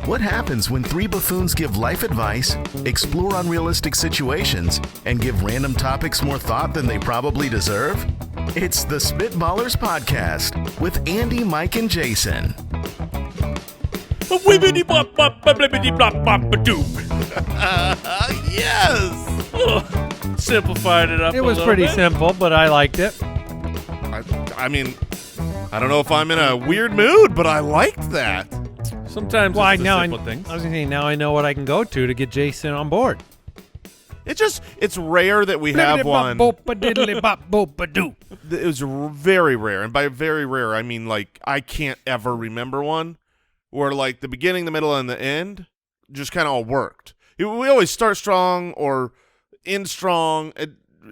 What happens when three buffoons give life advice, explore unrealistic situations, and give random topics more thought than they probably deserve? It's the Spitballers Podcast with Andy, Mike, and Jason. Yes! Simplified it up. It was pretty simple, but I liked it. I mean, I don't know if I'm in a weird mood, but I liked that. Sometimes Why it's the now? simple things. I was saying now I know what I can go to get Jason on board. It's rare that we have one. It It was very rare, and by very rare, I mean like I can't ever remember one where like the beginning, the middle, and the end just kind of all worked. We always start strong or end strong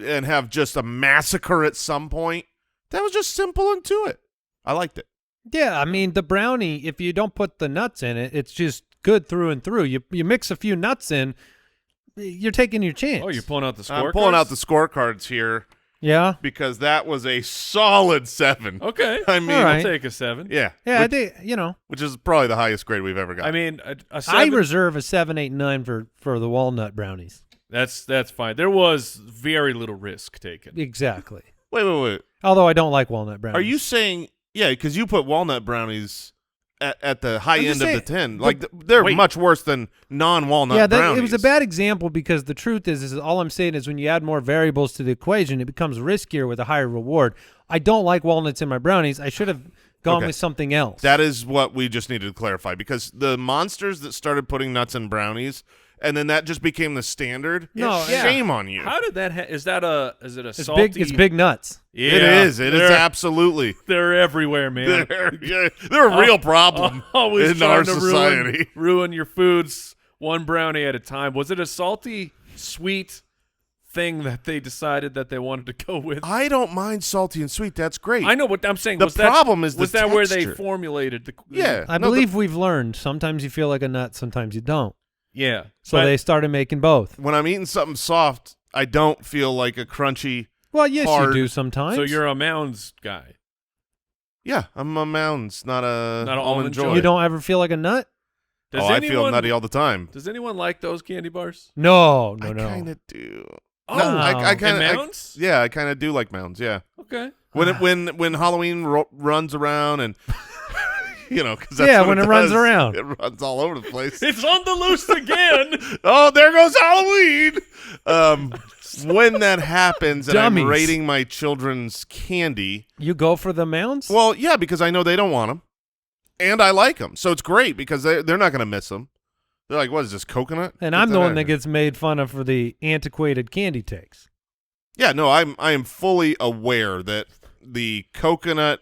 and have just a massacre at some point. That was just simple and to it. I liked it. Yeah, I mean the brownie. If you don't put the nuts in it, it's just good through and through. You mix a few nuts in, you're taking your chance. Oh, you're pulling out the scorecards? I'm pulling out the scorecards here. Yeah, because that was a solid 7. Okay. I mean, All right. I'll take a 7. yeah. yeah. Which, I think which is probably the highest grade we've ever got. I mean, a 7. I reserve a 7, 8, 9 for the walnut brownies. That's fine. There was very little risk taken. Exactly. Wait. Although I don't like walnut brownies. Are you saying, yeah, because you put walnut brownies at the high I'm end just of saying, the 10. Like, they're wait. much worse than non-walnut Yeah, brownies. it was a bad example because the truth is all I'm saying is when you add more variables to the equation, it becomes riskier with a higher reward. I don't like walnuts in my brownies. I should have gone Okay. with something else. That is what we just needed to clarify, because the monsters that started putting nuts in brownies, and then that just became the standard, No, shame on you. How did that is it a it's salty? It's big nuts. Yeah, It is absolutely. They're everywhere, man. They're a real problem Always in our trying to society. ruin your foods one brownie at a time. Was it a salty, sweet thing that they decided that they wanted to go with? I don't mind salty and sweet. That's great. I know what I'm saying. The Was that- problem is the was that where they texture. formulated the? Yeah. I No, believe we've learned sometimes you feel like a nut, sometimes you don't. Yeah. So but they started making both. when I'm eating something soft, I don't feel like a crunchy. Well, yes, hard. you do sometimes. So you're a Mounds guy. Yeah, I'm a Mounds, not Not a an Almond Almond Joy. Joy. You don't ever feel like a nut? Does I anyone, feel nutty all the time. Does anyone like those candy bars? No. I kind of do. Oh, No, I and kind of. Mounds? Yeah, I kind of do like Mounds. Yeah, Okay. when Halloween runs around and because Yeah, when it runs around. it runs all over the place. It's on the loose again. Oh, there goes Halloween. When that happens and Dummies. I'm rating my children's candy, You go for the mounds? well, yeah, because I know they don't want them, and I like them, so it's great because they're not going to miss them. They're like, what is this, coconut? and Get I'm the that one out that of here. gets made fun of for the antiquated candy takes. Yeah, no, I am fully aware that the coconut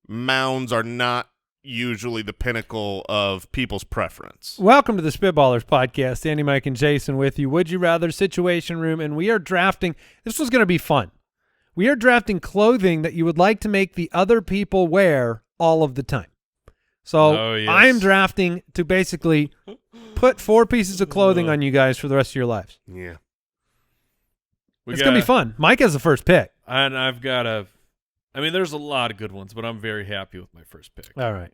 mounds are not usually the pinnacle of people's preference. Welcome to the Spitballers Podcast. Andy, Mike, and Jason with you. Would you rather situation room, and we are drafting. This was going to be fun. We are drafting clothing that you would like to make the other people wear all of the time. So Oh, yes. I'm drafting to basically put 4 pieces of clothing on you guys for the rest of your lives. Yeah. It's going to be fun. Mike has the first pick. And I've got there's a lot of good ones, but I'm very happy with my first pick. All right.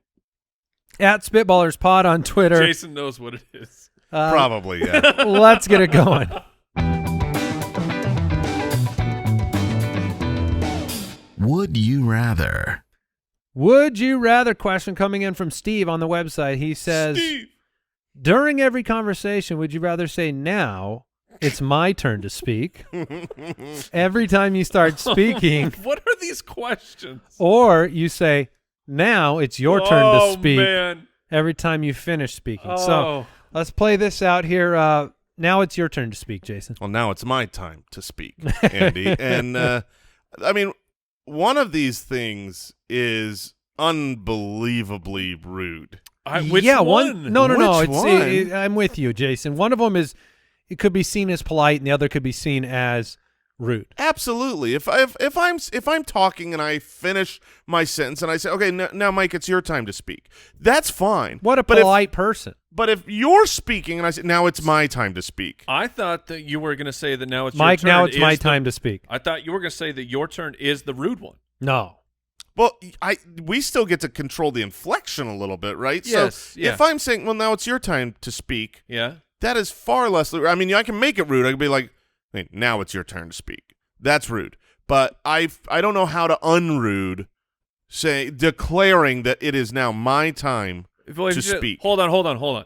At Spitballers Pod on Twitter. Jason knows what it is. Probably, yeah. Let's get it going. Would you rather? Would you rather question coming in from Steve on the website. He says, Steve. during every conversation, would you rather say now it's my turn to speak every time you start speaking, What are these questions? or you say now it's your turn to speak Man. every time you finish speaking? Oh. So let's play this out here. Now it's your turn to speak, Jason. Well, now it's my time to speak, Andy. And, I mean, one of these things is unbelievably rude. Which yeah, one? No. Which one? I'm with you, Jason. One of them is it could be seen as polite, and the other could be seen as rude. Absolutely. If I'm talking and I finish my sentence and I say, okay, now Mike, it's your time to speak, that's fine. What a But if- polite person. But if you're speaking and I say, now it's my time to speak. I thought that you were going to say that now it's Mike, your turn. now it's my is time to speak. I thought you were going to say that your turn is the rude one. No. Well, we still get to control the inflection a little bit, right? Yes, So yeah. if I'm saying, well, now it's your time to speak, Yeah. that is far less. I mean, I can make it rude. I can be like, hey, now it's your turn to speak. That's rude. But I don't know how to unrude, declaring that it is now my time to speak. Hold on.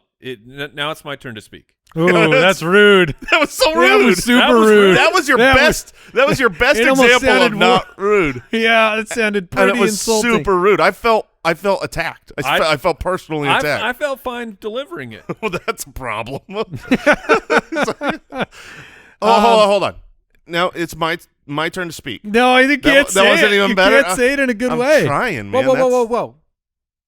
Now it's my turn to speak. Ooh, that's rude. That was so That rude. was super rude. That was your That best. That was your best It almost example of sounded not rude. Yeah, it sounded pretty And it was insulting. super rude. I felt attacked. I felt personally attacked. I felt fine delivering it. Well, that's a problem. Hold on. Now it's my turn to speak. No, I think you can't That say wasn't it. even you better? can't say it in a good I'm way. trying, man. Whoa.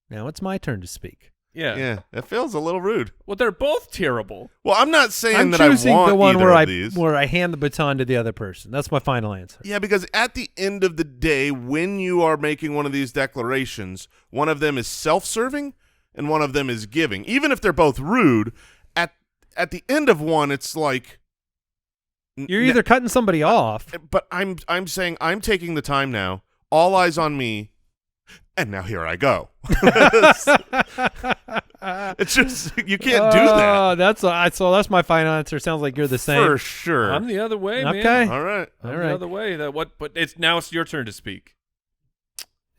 Now it's my turn to speak. Yeah. Yeah, it feels a little rude. Well, they're both terrible. Well, I'm not saying I'm that I choosing want the one either where of these. where I hand the baton to the other person. That's my final answer. Yeah, because at the end of the day, when you are making one of these declarations, one of them is self-serving and one of them is giving. Even if they're both rude, at the end of one, it's like You're either cutting somebody off. But I'm saying I'm taking the time now. All eyes on me. And now here I go. It's just you can't do that. So that's my final answer. Sounds like you're the same. For sure. I'm the other way, Okay. man. All right. I'm All the right. other way. But it's your turn to speak.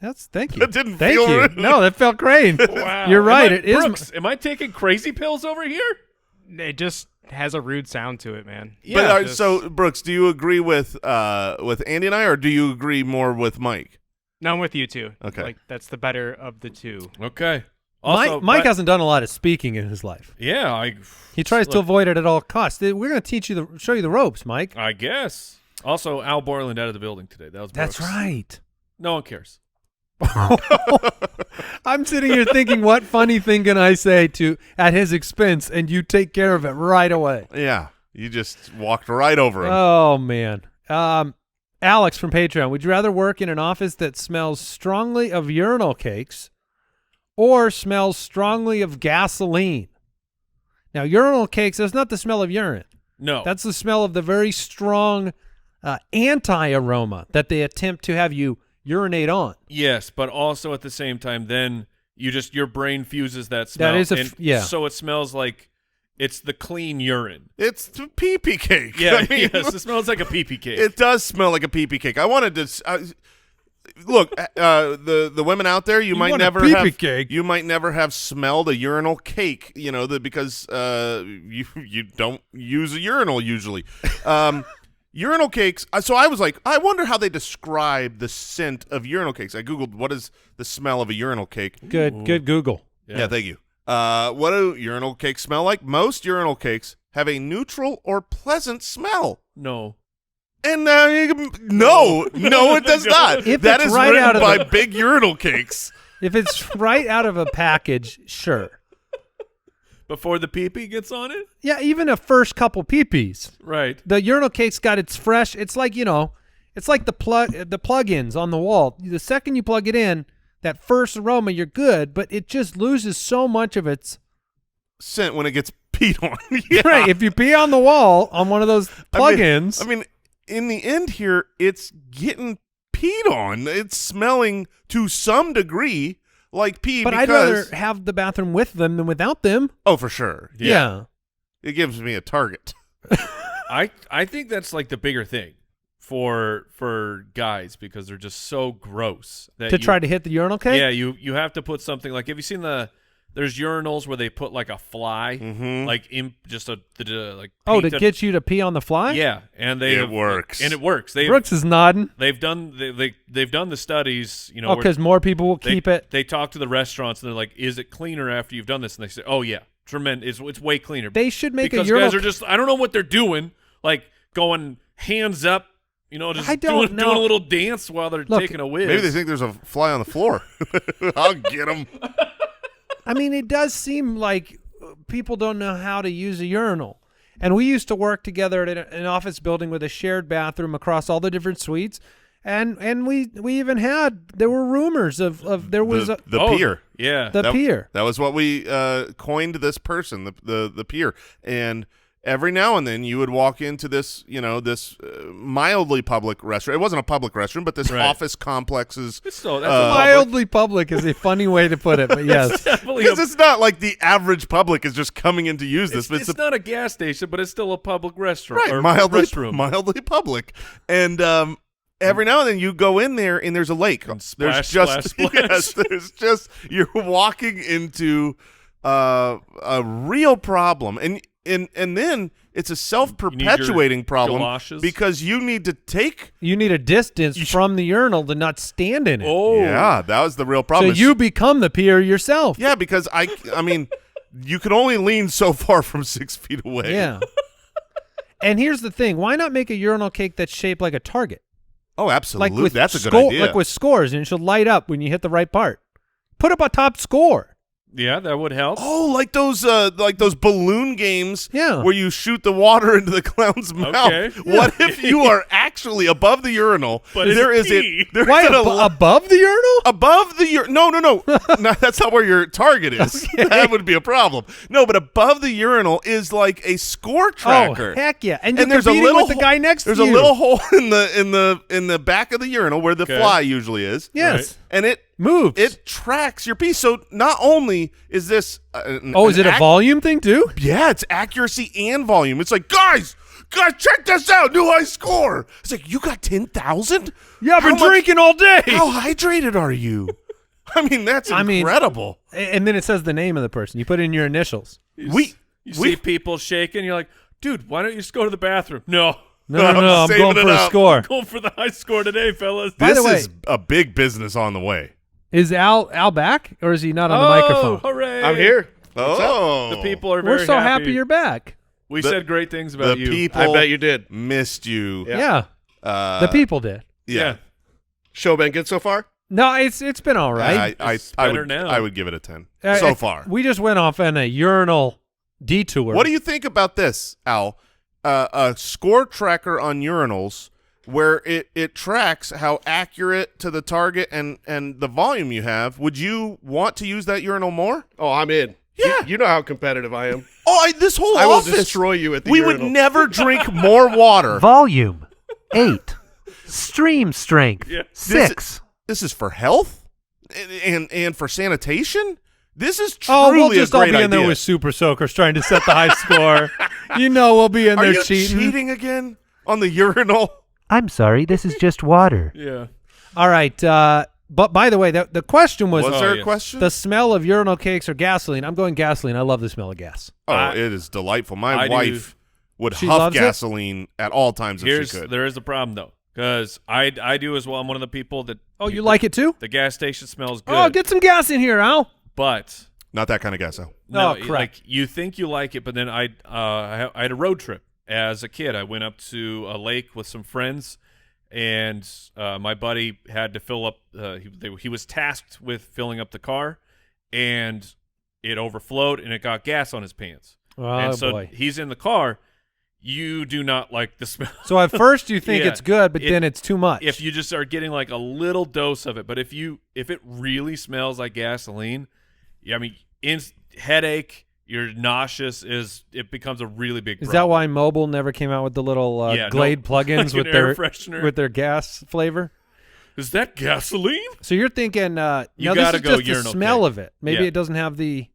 Thank you. That didn't Thank feel you. rude. No, that felt great. Wow. You're right. It is. Brooks, am I taking crazy pills over here? It just has a rude sound to it, man. But so Brooks, do you agree with Andy and I, or do you agree more with Mike? No, I'm with you too. Okay. Like that's the better of the two. Okay. Also, Mike hasn't done a lot of speaking in his life. Yeah, He tries to avoid it at all costs. We're going to show you the ropes, Mike. I guess. Also, Al Borland out of the building today. That was Brooks. That's right. No one cares. I'm sitting here thinking, what funny thing can I say at his expense, and you take care of it right away. Yeah. You just walked right over him. Oh man. Alex from Patreon, would you rather work in an office that smells strongly of urinal cakes or smells strongly of gasoline? Now, urinal cakes, that's not the smell of urine. No. That's the smell of the very strong anti-aroma that they attempt to have you urinate on. Yes, but also at the same time, then your brain fuses that smell. That is yeah. So it smells like it's the clean urine. It's the pee-pee cake. Yeah, I mean, yes, it smells like a pee-pee cake. It does smell like a pee-pee cake. I wanted to look. The women out there, you might want a never pee-pee have. cake. You might never have smelled a urinal cake. You know because you don't use a urinal usually. Urinal cakes. So I was like, I wonder how they describe the scent of urinal cakes. I googled what is the smell of a urinal cake. Good Google. Yeah, thank you. What do urinal cakes smell like? Most urinal cakes have a neutral or pleasant smell. No. And no, it does not. If That it's is right written out of by the- Big Urinal Cakes. If it's right out of a package, sure. Before the pee-pee gets on it? Yeah, even a first couple pee-pees. Right. The urinal cake's got its fresh. It's like it's like the plug-ins on the wall. The second you plug it in, that first aroma, you're good, but it just loses so much of its Scent when it gets peed on. Yeah. right. If you pee on the wall on one of those plug-ins, I mean, in the end here, it's getting peed on. It's smelling to some degree like pee. but I'd rather have the bathroom with them than without them. Oh, for sure. Yeah. It gives me a target. I think that's like the bigger thing for guys because they're just so gross that To try to hit the urinal cake. Yeah, you have to put something like, have you seen there's urinals where they put like a fly, like in just to get you to pee on the fly. Yeah, and It works. and it works. Brooks is nodding. They've done the studies, Oh, because more people will keep it. They talk to the restaurants and they're like, "Is it cleaner after you've done this?" And they say, "Oh yeah, tremendous. It's way cleaner." They should make because a urinal. guys are just I don't know what they're doing, like going hands up, just I don't doing know. a little dance while they're taking a whiz. Maybe they think there's a fly on the floor. I'll get them. I mean, it does seem like people don't know how to use a urinal. And we used to work together at an office building with a shared bathroom across all the different suites. And we even there were rumors of there was the pier. Yeah. The pier. That was what we coined this person, the pier. And every now and then you would walk into this, this mildly public restaurant. It wasn't a public restroom, but this Right. office complex's. It's still, that's a Mildly public is a funny way to put it, but yes. definitely Because it's not like the average public is just coming in to use this. But it's not a gas station, but it's still a public restaurant. right, Or mildly restroom. and every now and then you go in there and there's a lake. Splash, there's splash. yes, there's just you're walking into a real problem, and then it's a self-perpetuating problem galoshes? because you need to take. You need a distance from the urinal to not stand in it. Oh, Yeah, that was the real so problem. you become the peer yourself. yeah, because I mean, you can only lean so far from 6 feet away. Yeah. And here's the thing. Why not make a urinal cake that's shaped like a target? Oh, absolutely. Like with That's a good idea. Like with scores, and it should light up when you hit the right part. Put up a top score. Yeah, that would help. Oh, like those balloon games Yeah. where you shoot the water into the clown's mouth. Okay. What if you are actually above the urinal? But it's there is pee. there's Why an al- above the urinal? above the urinal? No, no, that's not where your target is. That would be a problem. No, but above the urinal is like a score tracker. Oh, heck yeah. And you're there's a competing little with the guy next to you. There's a little hole in the back of the urinal where the Okay. fly usually is. Yes. And it Moves. It tracks your pee. So not only is this is it a volume thing too? Yeah, it's accuracy and volume. It's like, guys, check this out. New high score. It's like, you got 10,000? Yeah, I've been drinking all day. How hydrated are you? I mean, that's incredible. And then it says the name of the person. You put in your initials. You see people shaking. You're like, dude, why don't you just go to the bathroom? No. No, I'm saving going it for a up. score. Going for the high score today, fellas. By the This way- is a big business on the way. Is Al back, or is he not on the Oh, microphone? hooray. I'm here. Oh. The people are very We're so happy you're back. We The- said great things The about you. people I bet you did. missed you. Yeah. The people did. Yeah. Show been good so far? No, it's been all right. It's better now. I would give it a 10 Uh, so far. We just went off on a urinal detour. What do you think about this, Al? A score tracker on urinals where it tracks how accurate to the target and the volume you have. Would you want to use that urinal more? Oh, I'm in. Yeah. You know how competitive I am. Oh, this whole I will office. destroy you at the we urinal. would never drink more water. Volume 8. Stream strength Yeah. 6. This is for health and for sanitation. This is Oh, truly we'll just a all great be in there idea. with super soakers trying to set the high score. You know we'll be in Are there you cheating again on the urinal? I'm sorry, this is just water. Yeah. All right, but by the way, the question was, Was there yeah. a question? the smell of urinal cakes or gasoline. I'm going gasoline. I love the smell of gas. Oh, it is delightful. My I do. wife would She huff loves it? gasoline at all times if she could. There is a problem though, because I do as well. I'm one of the people that. Oh, you like it too? The gas station smells good. Oh, get some gas in here, Al. But Not that kind of gas, though. no, Oh, crap. like you think you like it, but then I had a road trip as a kid. I went up to a lake with some friends, and my buddy had to fill up. He was tasked with filling up the car, and it overflowed, and it got gas on his pants. Oh, and so boy. he's in the car. You do not like the smell. So at first you think Yeah. it's good, but then it's too much. If you just are getting like a little dose of it, but if it really smells like gasoline, I mean, headache, you're nauseous, it becomes a really big Is problem. that why Mobile never came out with the little Yeah, Glade no, plugins like with an air their freshener? with their gas flavor? Is that gasoline? So you're thinking, You no, this gotta is go just the urinal smell cake. of it. Maybe Yeah. it doesn't have the.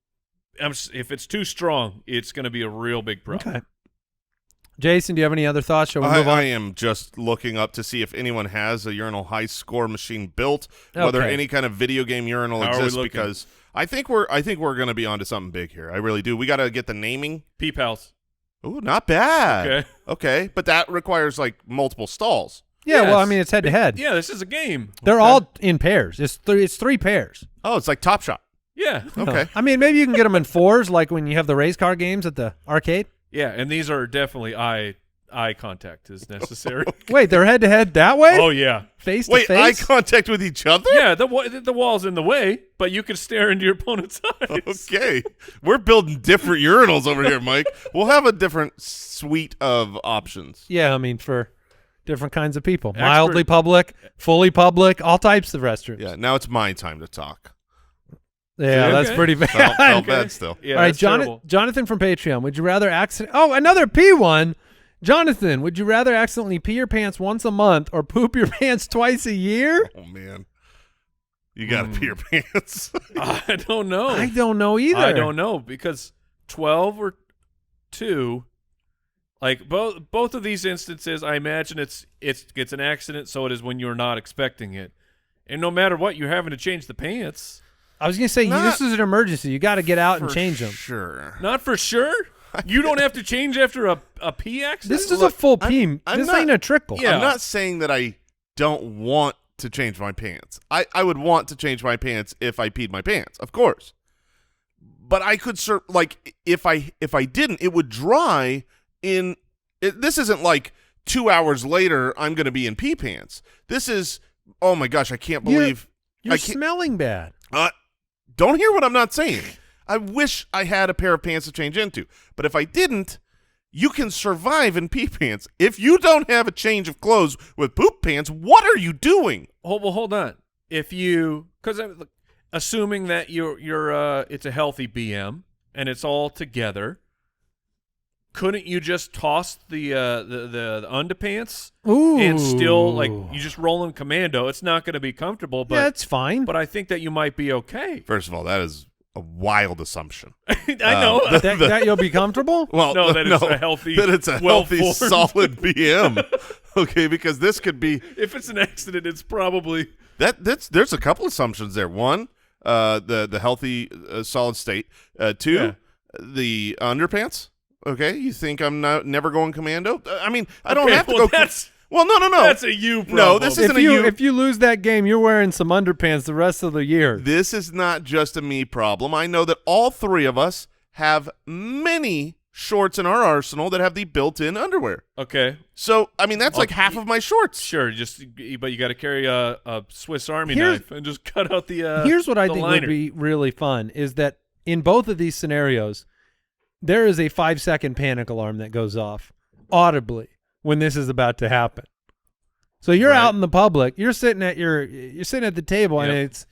If it's too strong, it's going to be a real big problem. Okay. Jason, do you have any other thoughts? Shall we move on? I am just looking up to see if anyone has a urinal high score machine built, whether Okay. any kind of video game urinal How are we exists, looking? because I think we're going to be onto something big here. I really do. We got to get the naming. Peep house. Ooh, not bad. Okay. Okay, but that requires like multiple stalls. Yeah, well, I Yes. mean, it's head to head. Yeah, this is a game. They're all in pairs. It's three pairs. Oh, it's like Top Shot. Yeah. Okay. I mean, maybe you can get them in fours, like when you have the race car games at the arcade. Yeah, and these are definitely eye contact is necessary. Wait, they're head to head that way? Oh yeah. Face Wait, to eye face? contact with each other? Yeah, the wall's in the way, but you can stare into your opponent's eyes. Okay. We're building different urinals over here, Mike. We'll have a different suite of options. Yeah, I mean, for different kinds of people. Expert. Mildly public, fully public, all types of restrooms. Yeah, now it's my time to talk. Yeah, that's Okay. pretty bad. Felt bad still. Yeah, All right, that's terrible. Jonathan from Patreon. Would you rather another pee one. Jonathan, would you rather accidentally pee your pants once a month or poop your pants twice a year? Oh man, you gotta pee your pants. I don't know. I don't know either. I don't know because 12 or 2, like both of these instances, I imagine it's an accident, so it is when you're not expecting it, and no matter what, you're having to change the pants. I was going to say, Not this is an emergency. You got to get out and For change them. Sure. Not for sure. You don't have to change after a pee accident. This is a full pee. I'm This not- ain't a trickle. Yeah. I'm not saying that I don't want to change my pants. I would want to change my pants if I peed my pants, of course. But I could if I didn't, it would dry in. This isn't like 2 hours later I'm going to be in pee pants. This is, oh my gosh, I can't believe You're I can't, smelling bad. don't hear what I'm not saying. I wish I had a pair of pants to change into, but if I didn't, you can survive in pee pants. If you don't have a change of clothes with poop pants, what are you doing? Well, hold on. If you, because assuming that you're it's a healthy BM and it's all together, couldn't you just toss the underpants Ooh. and still, like, you just roll in commando? It's not going to be comfortable, but Yeah, it's fine. but I think that you might be okay. First of all, that is a wild assumption. I know. that you'll be comfortable? Well, No, that it's a healthy, that it's a healthy, well-formed. solid BM. Okay, because this could be If it's an accident, it's probably there's a couple assumptions there. One, the healthy, solid state. Two, Yeah. the underpants. Okay, you think I'm never going commando? I mean, I don't Okay, have to well, go. that's- Well, no. that's a you problem. No, this isn't If you lose that game, you're wearing some underpants the rest of the year. This is not just a me problem. I know that all three of us have many shorts in our arsenal that have the built-in underwear. Okay, So, I mean, that's like Okay. half of my shorts. sure. But you got to carry a Swiss Army Here's- knife and just cut out the. Here's what I the think liner. would be really fun is that in both of these scenarios, there is a 5-second panic alarm that goes off audibly when this is about to happen. So you're Right. out in the public, you're sitting at the table, and Yep. it's,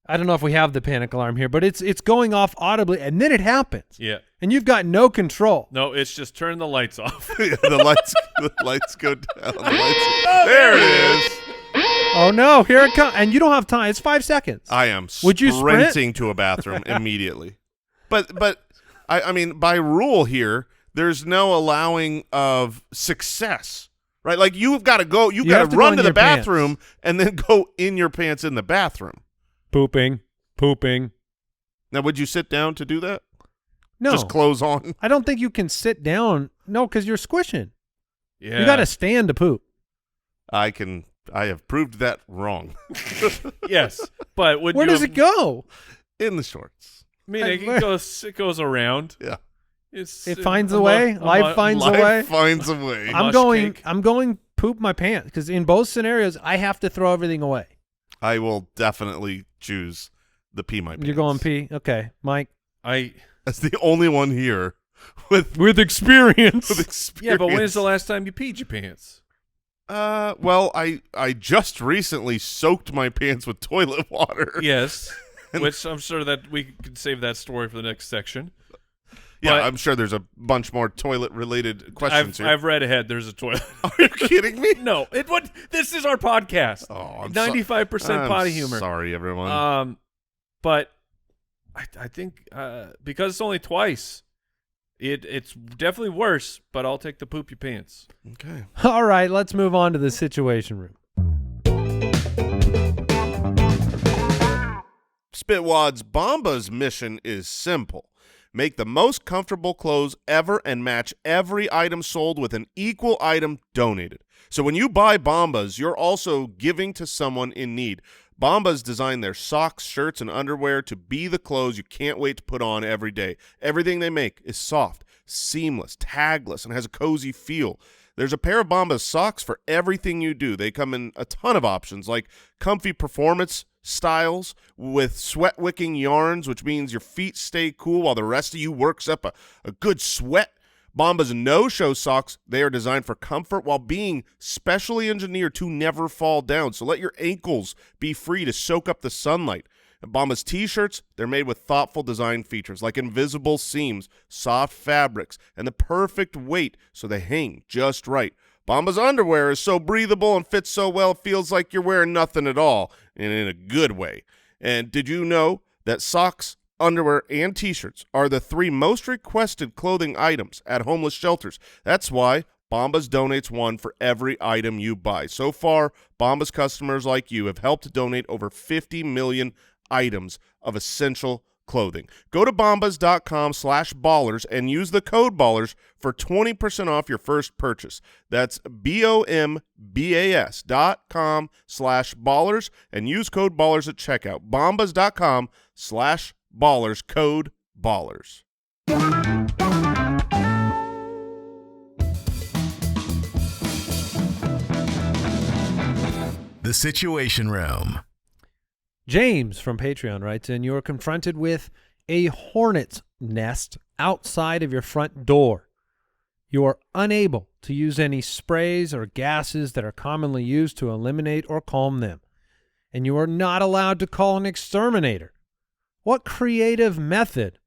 I don't know if we have the panic alarm here, but it's going off audibly, and then it happens, Yeah. and you've got no control. No, it's just turn the lights off. the lights go down. There it is. Oh no, here it comes, and you don't have time. It's 5 seconds. I am Would you sprint? sprinting to a bathroom immediately. But I mean, by rule here, there's no allowing of success, right? Like you've got to go, you got have to to go run in to the your pants. bathroom and then go in your pants in the bathroom. Pooping. Now, would you sit down to do that? No, Just clothes on. I don't think you can sit down. No, because you're squishing. Yeah. You got to stand to poop. I have proved that wrong Yes, but would Where you does have- it go? in the shorts. I mean, it goes around. Yeah. It finds a way. Life finds a way. Life finds a way. I'm mush going. cake. I'm going poop my pants because in both scenarios I have to throw everything away. I will definitely choose the pee my pants. You're going pee. Okay, Mike. That's the only one here with experience. experience. Yeah, but when is the last time you peed your pants? Well, I just recently soaked my pants with toilet water. Yes, which I'm sure that we could save that story for the next section. Yeah, But- I'm sure there's a bunch more toilet-related questions here. I've read ahead. There's a toilet. Are you kidding me? No, this is our podcast. Oh, I'm 95% potty humor. Sorry, everyone. But I think because it's only twice, it's definitely worse. But I'll take the poop your pants. Okay. All right, let's move on to the situation room. Spitwad's Bomba's mission is simple. Make the most comfortable clothes ever and match every item sold with an equal item donated. So when you buy Bombas, you're also giving to someone in need. Bombas design their socks, shirts, and underwear to be the clothes you can't wait to put on every day. Everything they make is soft, seamless, tagless, and has a cozy feel. There's a pair of Bombas socks for everything you do. They come in a ton of options like comfy performance styles with sweat-wicking yarns, which means your feet stay cool while the rest of you works up a good sweat. Bombas no-show socks, they are designed for comfort while being specially engineered to never fall down. So let your ankles be free to soak up the sunlight. And Bombas t-shirts, they're made with thoughtful design features like invisible seams, soft fabrics, and the perfect weight so they hang just right. Bombas underwear is so breathable and fits so well it feels like you're wearing nothing at all, and in a good way. And did you know that socks, underwear, and t-shirts are the 3 most requested clothing items at homeless shelters? That's why Bombas donates one for every item you buy. So far, Bombas customers like you have helped donate over 50 million items of essential clothing. Go to bombas.com/ballers and use the code BALLERS for 20% off your first purchase. That's BOMBAS.com/ballers and use code BALLERS at checkout. Bombas.com/ballers, code BALLERS. The Situation Room. James from Patreon writes in, you're confronted with a hornet's nest outside of your front door. You are unable to use any sprays or gases that are commonly used to eliminate or calm them, and you are not allowed to call an exterminator. What creative method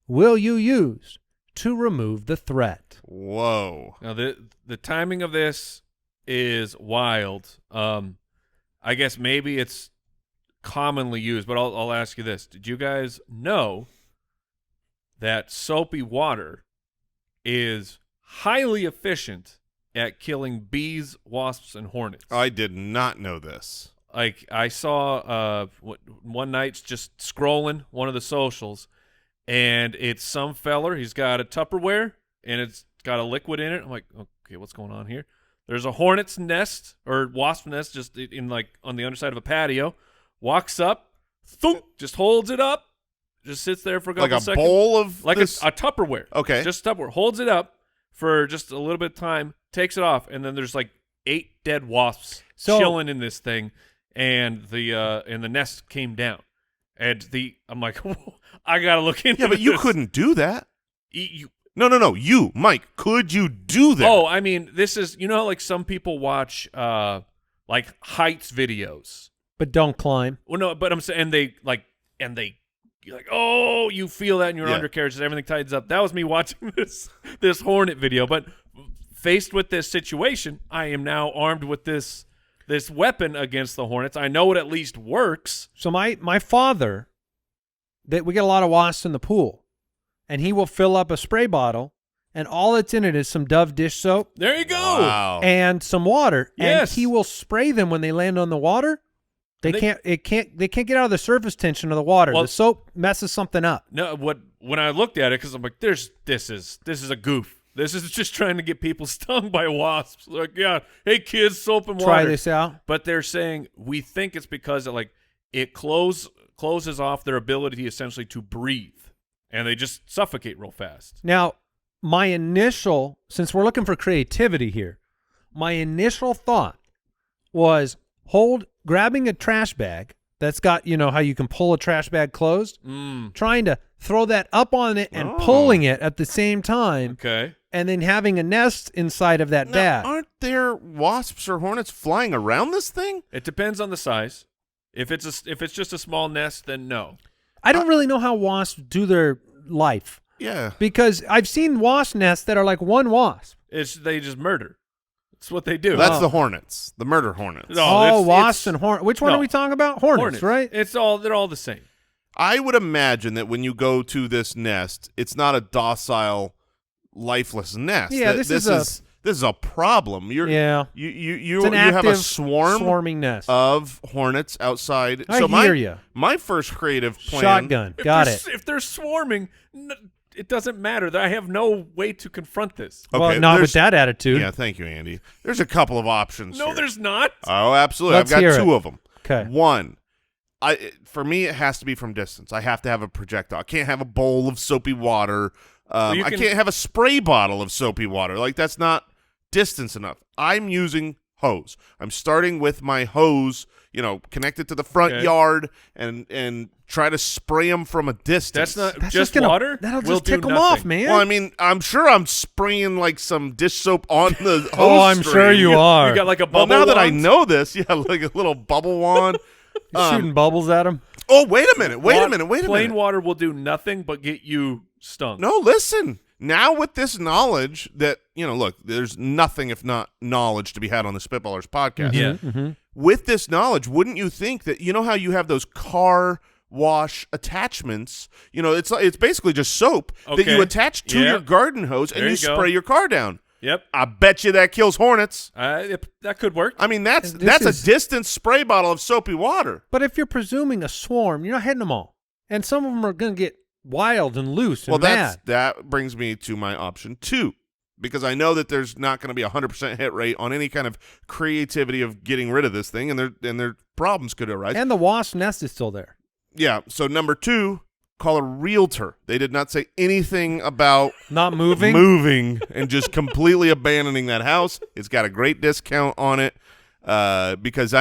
will you use to remove the threat? Whoa. Now, the timing of this is wild. I guess maybe it's commonly used, but I'll ask you this. Did you guys know that soapy water is highly efficient at killing bees, wasps, and hornets? I did not know this. Like, I saw one night just scrolling one of the socials, and it's some feller. He's got a Tupperware, and it's got a liquid in it. I'm like, okay, what's going on here? There's a hornet's nest or wasp nest just in like on the underside of a patio. Walks up, thunk, just holds it up, just sits there for a couple seconds. Like a bowl of like this? a Tupperware. Okay. Just Tupperware. Holds it up for just a little bit of time, takes it off, and then there's like 8 dead wasps chilling in this thing, and the nest came down. And I'm like, I gotta look into this. Yeah, but you couldn't do that. No, you, Mike, could you do that? Oh, I mean, this is, you know, like some people watch like heights videos. But don't climb. Well, no, but I'm saying you're like, oh, you feel that in your undercarriage, everything tightens up. That was me watching this hornet video. But faced with this situation, I am now armed with this weapon against the hornets. I know it at least works. So my father, we get a lot of wasps in the pool, and he will fill up a spray bottle, and all that's in it is some Dove dish soap. There you go. Wow. And some water. Yes. And he will spray them when they land on the water. They can't get out of the surface tension of the water. Well, the soap messes something up. No, when I looked at it, because I'm like, this is a goof. This is just trying to get people stung by wasps. Like, yeah, hey kids, soap and water. Try this out. But they're saying we think it's because it closes off their ability essentially to breathe, and they just suffocate real fast. Now, since we're looking for creativity here, my initial thought was grabbing a trash bag that's got, you know, how you can pull a trash bag closed, trying to throw that up on it and pulling it at the same time. Okay. And then having a nest inside of that bag. Aren't there wasps or hornets flying around this thing? It depends on the size. If it's just a small nest, then no. I don't really know how wasps do their life. Yeah. Because I've seen wasp nests that are like one wasp. They just murder. That's what they do. That's the hornets, the murder hornets. No, wasps and hornets. Which one no. are we talking about? Hornets, right? They're all the same. I would imagine that when you go to this nest, it's not a docile, lifeless nest. Yeah, this is a problem. You It's an have a active swarming nest of hornets outside. I hear you. My first creative plan. Shotgun. Got it. If they're swarming, it doesn't matter. I have no way to confront this. Okay, well, not with that attitude. Yeah, thank you, Andy. There's a couple of options. No, here. there's not. Oh, absolutely. Let's I've hear got two it. of them. Okay. One, for me, it has to be from distance. I have to have a projectile. I can't have a bowl of soapy water. I can't have a spray bottle of soapy water. Like, that's not distance enough. I'm using hose. I'm starting with my hose, connected to the front yard and try to spray them from a distance. That's just water. That'll will just tick do them nothing. off, man. Well, I mean, I'm sure I'm spraying like some dish soap on the hose. Oh, I'm sure you are. You got like a Well, bubble now that I wand? know this, like a little bubble wand. You're shooting bubbles at them. Oh, wait a minute. Wait a minute. Plain water will do nothing but get you stung. No, listen. Now with this knowledge that, look, there's nothing if not knowledge to be had on the Spitballers podcast. Yeah. Mm-hmm. With this knowledge, wouldn't you think that, how you have those car wash attachments? It's basically just soap that you attach to your garden hose and There you you go. spray your car down. Yep. I bet you that kills hornets. That could work. I mean, that's This a is- distance spray bottle of soapy water. But if you're presuming a swarm, you're not hitting them all. And some of them are going to get wild and loose and mad. That brings me to my option 2, because I know that there's not going to be a 100% hit rate on any kind of creativity of getting rid of this thing, and their problems could arise. And the wasp nest is still there. Yeah, so number 2, call a realtor. They did not say anything about Not moving? moving and just completely abandoning that house. It's got a great discount on it because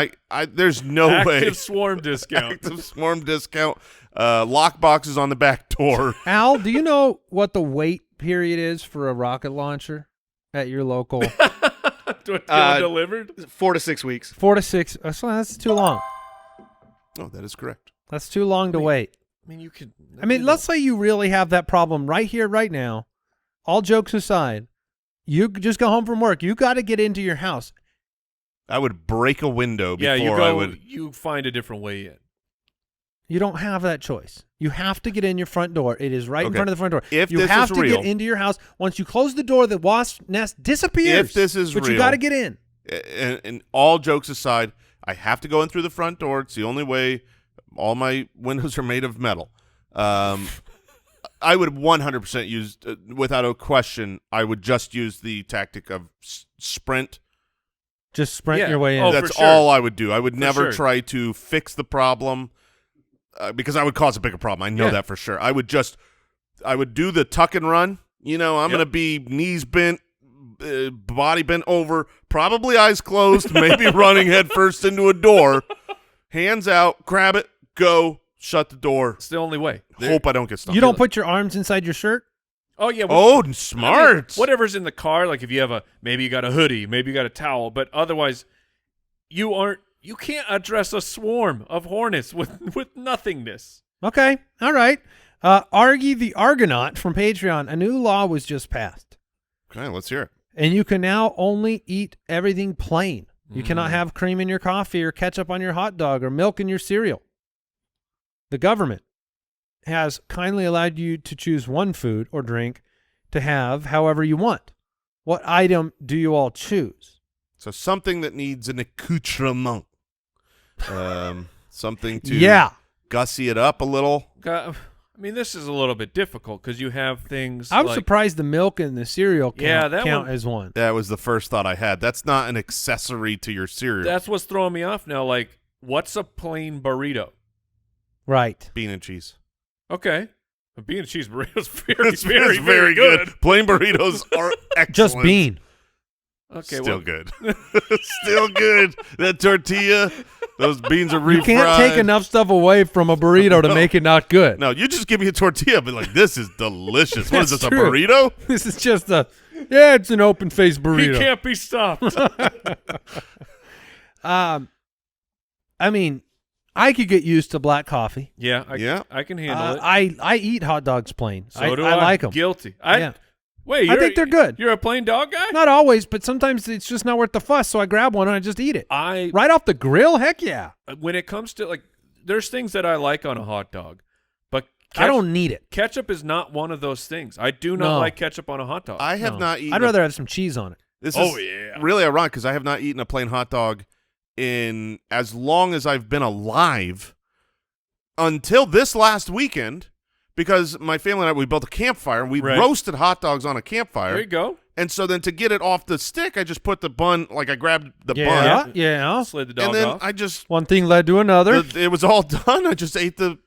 there's no way. Active swarm discount. Active swarm discount. Lock boxes on the back door. Al, do you know what the wait period is for a rocket launcher at your local? To get delivered? 4 to 6 weeks. 4 to 6. So that's too long. Oh, that is correct. That's too long to wait. I mean, you could. Let's say you really have that problem right here, right now. All jokes aside, you just go home from work. You got to get into your house. I would break a window before you I would. You find a different way in. You don't have that choice. You have to get in your front door. It is right in Okay. front of the front door. If you this have is to real- get into your house. Once you close the door, the wasp nest disappears. If this is but real, you got to get in. And all jokes aside, I have to go in through the front door. It's the only way. All my windows are made of metal. I would 100% use, without a question, I would just use the tactic of sprint. Just sprint Yeah. your way in. Oh, That's for sure. all I would do. I would For never sure. try to fix the problem because I would cause a bigger problem. I know Yeah. that for sure. I would do the tuck and run. I'm going to be knees bent, body bent over, probably eyes closed, maybe running head first into a door, hands out, grab it, go, shut the door. It's the only way. Hope I don't get stuck. You don't put your arms inside your shirt? Oh yeah. Oh, I smart. mean, whatever's in the car, like if you have maybe you got a hoodie, maybe you got a towel, but otherwise, you can't address a swarm of hornets with nothingness. Okay. All right. Argy the Argonaut from Patreon. A new law was just passed. Okay, let's hear it. And you can now only eat everything plain. You cannot have cream in your coffee or ketchup on your hot dog or milk in your cereal. The government has kindly allowed you to choose one food or drink to have however you want. What item do you all choose? So something that needs an accoutrement. Something to gussy it up a little. I mean, this is a little bit difficult because you have things. I'm like, surprised the milk and the cereal count that one- as one. That was the first thought I had. That's not an accessory to your cereal. That's what's throwing me off now. Like, what's a plain burrito? Right. Bean and cheese. Okay, a bean and cheese burrito is very, It's very good. Plain burritos are excellent. Just bean. Okay, Still well, good. Still good. That tortilla, those beans are refried. You can't take enough stuff away from a burrito to make it not good. No, you just give me a tortilla, but like, this is delicious. What is That's this, true. a burrito? This is just it's an open-faced he burrito. can't be stopped. I mean, I could get used to black coffee. Yeah, Yeah. I can handle it. I eat hot dogs plain. So do I like them. Guilty. Yeah. Wait, I think they're good. You're a plain dog guy? Not always, but sometimes it's just not worth the fuss, so I grab one and I just eat it. Right off the grill? Heck yeah. When it comes to, like, there's things that I like on a hot dog, but I don't need it. ketchup is not one of those things. I do not No. like ketchup on a hot dog. I have No. not eaten. I'd rather have some cheese on it. This Oh, is yeah. really ironic because I have not eaten a plain hot dog in as long as I've been alive until this last weekend because my family and I, we built a campfire and we Right. roasted hot dogs on a campfire. There you go. And so then to get it off the stick, I just put the bun, like I grabbed the Yeah, bun. yeah. Slid the dog And then off. I just, One thing led to another. it was all done. I just ate the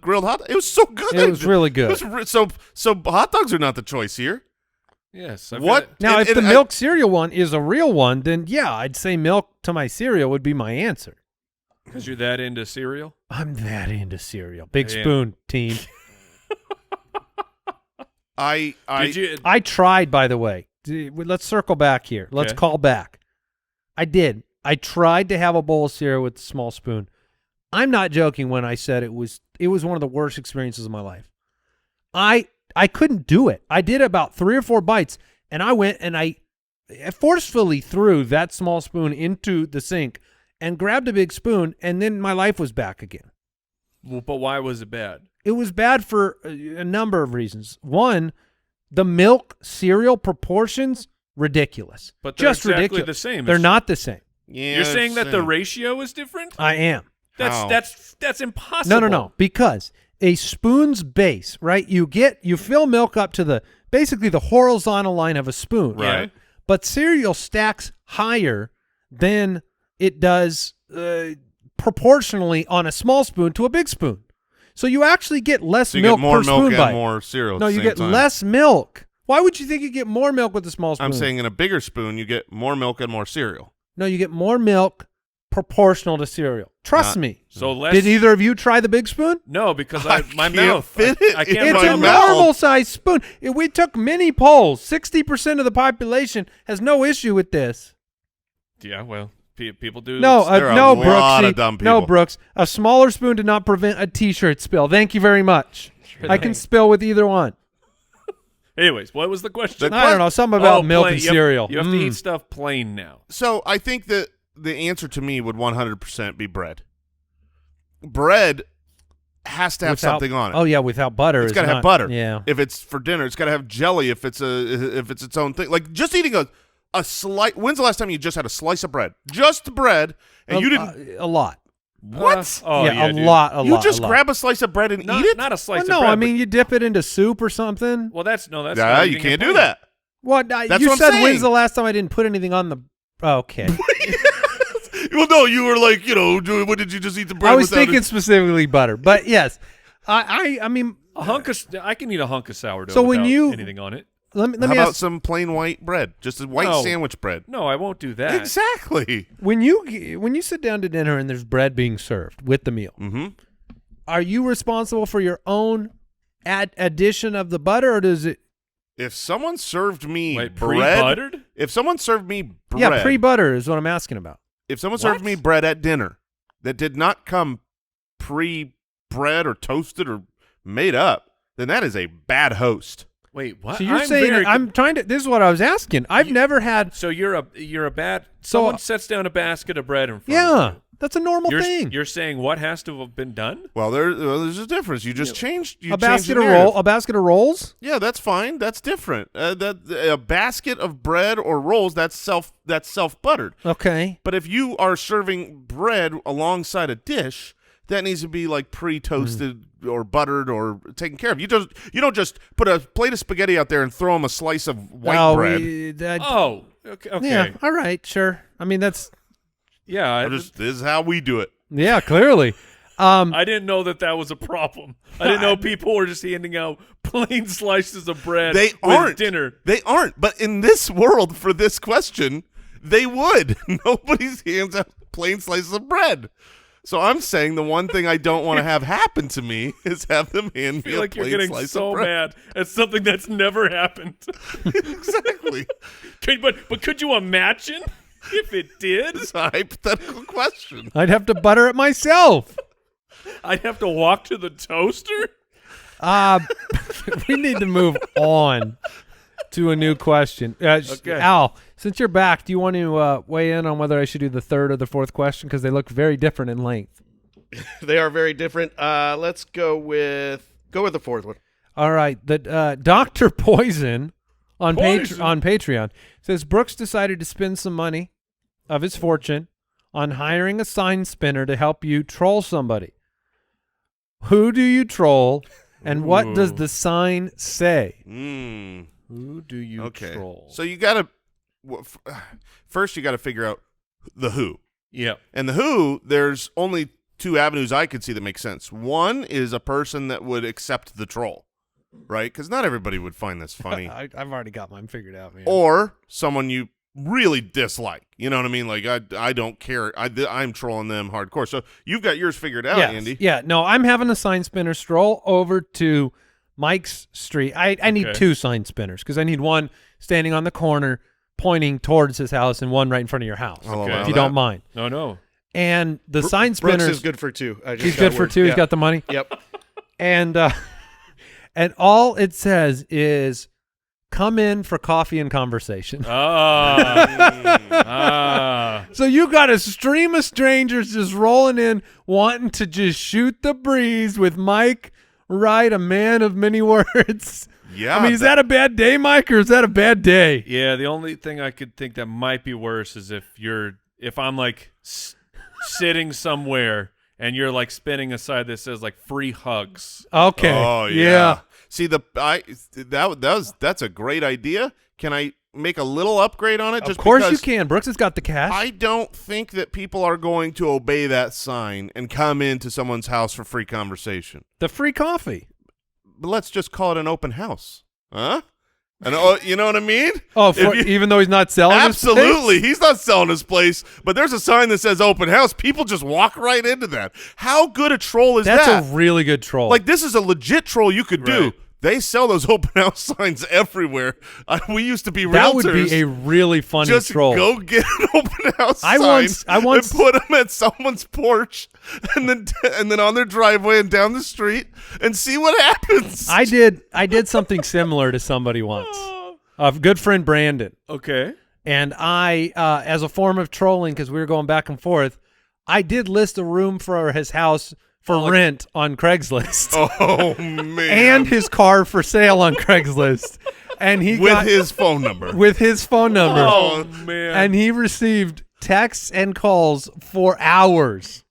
grilled hot dog. It was so good. It was really good. It was so hot dogs are not the choice here. Yes. What? Now, And- if the and milk cereal one is a real one, then yeah, I'd say milk to my cereal would be my answer. Because you're that into cereal? I'm that into cereal. Big Yeah. spoon, team. Did you? I tried, by the way. Let's circle back here. Let's Okay. call back. I did. I tried to have a bowl of cereal with a small spoon. I'm not joking when I said it was one of the worst experiences of my life. I couldn't do it. I did about 3 or 4 bites, and I went and I forcefully threw that small spoon into the sink and grabbed a big spoon, and then my life was back again. Well, but why was it bad? It was bad for a number of reasons. One, the milk cereal proportions, ridiculous. But they're just exactly ridiculous. the same. They're not the same. Yeah, You're saying that the same. ratio is different? I am. How? That's impossible. No. Because a spoon's base, right? You fill milk up to basically the horizontal line of a spoon. Right. But cereal stacks higher than it does proportionally on a small spoon to a big spoon. So you actually get less So you milk get more per milk spoon and bite. more cereal. No, at the you same get time. less milk. Why would you think you get more milk with a small spoon? I'm saying in a bigger spoon, you get more milk and more cereal. No, you get more milk proportional to cereal. Trust Not- me. So less. Did either of you try the big spoon? No, because I my can't mouth. fit it I can't. in It's my a mouth. normal size spoon. We took many polls. 60% of the population has no issue with this. Yeah, well, people do. No, There are no, a lot of Brooksy. dumb No, people. Brooks. A smaller spoon did not prevent a T-shirt spill. Thank you very much. I can spill with either one. Anyways, what was the question? I don't know. Something about Oh, milk plain. and You have- cereal. You have to eat stuff plain now. So I think that the answer to me would 100% be bread. Bread has to have Without- something on it. Oh yeah, without butter. It's got to not- have butter. Yeah. If it's for dinner, it's got to have jelly. If it's its own thing, like just eating a slice. When's the last time you just had a slice of bread? Just bread, and you didn't. A lot. What? Oh, yeah, a dude. lot. You just a lot. grab a slice of bread and Not, eat it? not a slice Well, of no, bread. I mean you dip it into soup or something. well, that's no. Yeah, you can't do that. What? That's You what I'm said saying. when's the last time I didn't put anything on the? Okay. Well, no, you were like, what did you just eat the bread? I was without thinking it? specifically butter, but yes, I mean, A hunk of. I can eat a hunk of sourdough. So when without you- anything on it. let me How about ask. some plain white bread? Just a white No. sandwich bread. No, I won't do that. Exactly. When you sit down to dinner and there's bread being served with the meal, Mm-hmm. are you responsible for your own addition of the butter, or does it? If someone served me Wait, bread, pre-buttered? if someone served me bread, Yeah, pre-butter is what I'm asking about. if someone served me bread at dinner that did not come pre-bread or toasted or made up, then that is a bad host. Wait, what? So you're I'm saying very- I'm trying to. This is what I was asking. I've never had. So you're a bad. So- Someone sets down a basket of bread in front. Yeah, of you. that's a normal thing. You're saying what has to have been done? Well, there's a difference. You just changed. You a changed basket the of narrative. a basket of rolls. Yeah, that's fine. That's different. A basket of bread or rolls, that's self buttered. Okay. But if you are serving bread alongside a dish, that needs to be like pre-toasted or buttered or taken care of. You don't just put a plate of spaghetti out there and throw them a slice of white bread. Oh, okay. Yeah. All right. Sure. I mean, that's. Yeah, This is how we do it. Yeah. Clearly. I didn't know that was a problem. I didn't know people were just handing out plain slices of bread They with aren't. dinner. They aren't. But in this world, for this question, they would. Nobody's hands out plain slices of bread. So I'm saying the one thing I don't want to have happen to me is have them hand I me feel a like you're plain getting slice so of bread. mad at something that's never happened. Exactly. But could you imagine if it did? It's a hypothetical question. I'd have to butter it myself. I'd have to walk to the toaster? We need to move on to a new question. Okay. Al, since you're back, do you want to weigh in on whether I should do the third or the fourth question? Because they look very different in length. They are very different. Let's go with the fourth one. All right. The Dr. Poison on Patreon says Brooks decided to spend some money of his fortune on hiring a sign spinner to help you troll somebody. Who do you troll, and what does the sign say? Who do you troll? So you got to first you got to figure out the who. Yeah. And the who, there's only two avenues I could see that make sense. One is a person that would accept the troll, right? Because not everybody would find this funny. I've already got mine figured out, man. Or someone you really dislike. You know what I mean? Like, I don't care. I'm trolling them hardcore. So you've got yours figured out, Yes. Andy. Yeah, no, I'm having a sign spinner stroll over to Mike's street. I need Okay. two sign spinners because I need one standing on the corner pointing towards his house and one right in front of your house, I'll Okay. allow if you that. don't mind. No. And the sign Brooks spinners. is good for 2. He's good for 2. He's got the money. Yep. And all it says is, come in for coffee and conversation. So you got a stream of strangers just rolling in, wanting to just shoot the breeze with Mike Wright, a man of many words. Yeah. I mean, is that a bad day, Mike, or is that a bad day? Yeah, the only thing I could think that might be worse is if I'm like sitting somewhere and you're like spinning a side that says like free hugs. Okay. Oh yeah. See, that's a great idea. Can I make a little upgrade on it? Of course you can. Brooks has got the cash. I don't think that people are going to obey that sign and come into someone's house for free conversation. The free coffee. But let's just call it an open house, huh? And you know what I mean? Oh, even though he's not selling absolutely, his place? he's not selling his place. But there's a sign that says open house. People just walk right into that. How good a troll is that? That's a really good troll. Like, this is a legit troll you could do. Right. They sell those open house signs everywhere. We used to be realtors. That would be a really funny just troll. go get an open house I sign once and put them at someone's porch and then on their driveway and down the street and see what happens. I did something similar to somebody once. A good friend Brandon. Okay. And I, as a form of trolling, because we were going back and forth, I did list a room for his house for rent on Craigslist. Oh, man. And his car for sale on Craigslist. And he with got his phone number. with his phone number. Oh, man. And he received texts and calls for hours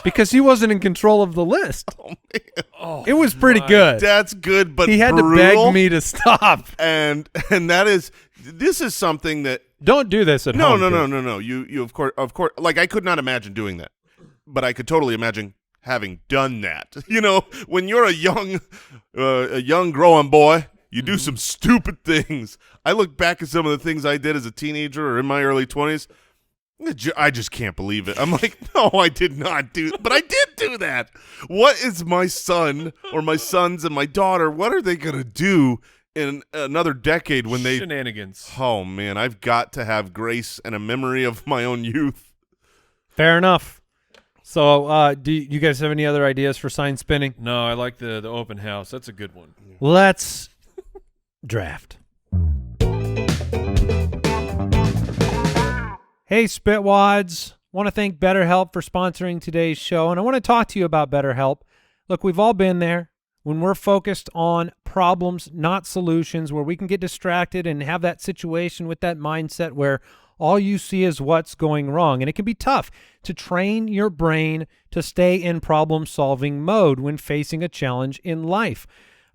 because he wasn't in control of the list. Oh, man. Oh, It was pretty good. That's good, but He had brutal. to beg me to stop. And this is something that Don't do this at home. No. You of course, like, I could not imagine doing that, but I could totally imagine having done that. You know, when you're a young growing boy, you do some stupid things. I look back at some of the things I did as a teenager or in my early 20s. I just can't believe it. I'm like, no, I did not do, but I did do that. What is my son or my sons and my daughter? What are they gonna do in another decade when they shenanigans? Oh man, I've got to have grace and a memory of my own youth. Fair enough. So, do you guys have any other ideas for sign spinning? No, I like the open house. That's a good one. Let's draft. Hey, Spitwads. Want to thank BetterHelp for sponsoring today's show, and I want to talk to you about BetterHelp. Look, we've all been there when we're focused on problems, not solutions, where we can get distracted and have that situation with that mindset where all you see is what's going wrong. And it can be tough to train your brain to stay in problem-solving mode when facing a challenge in life.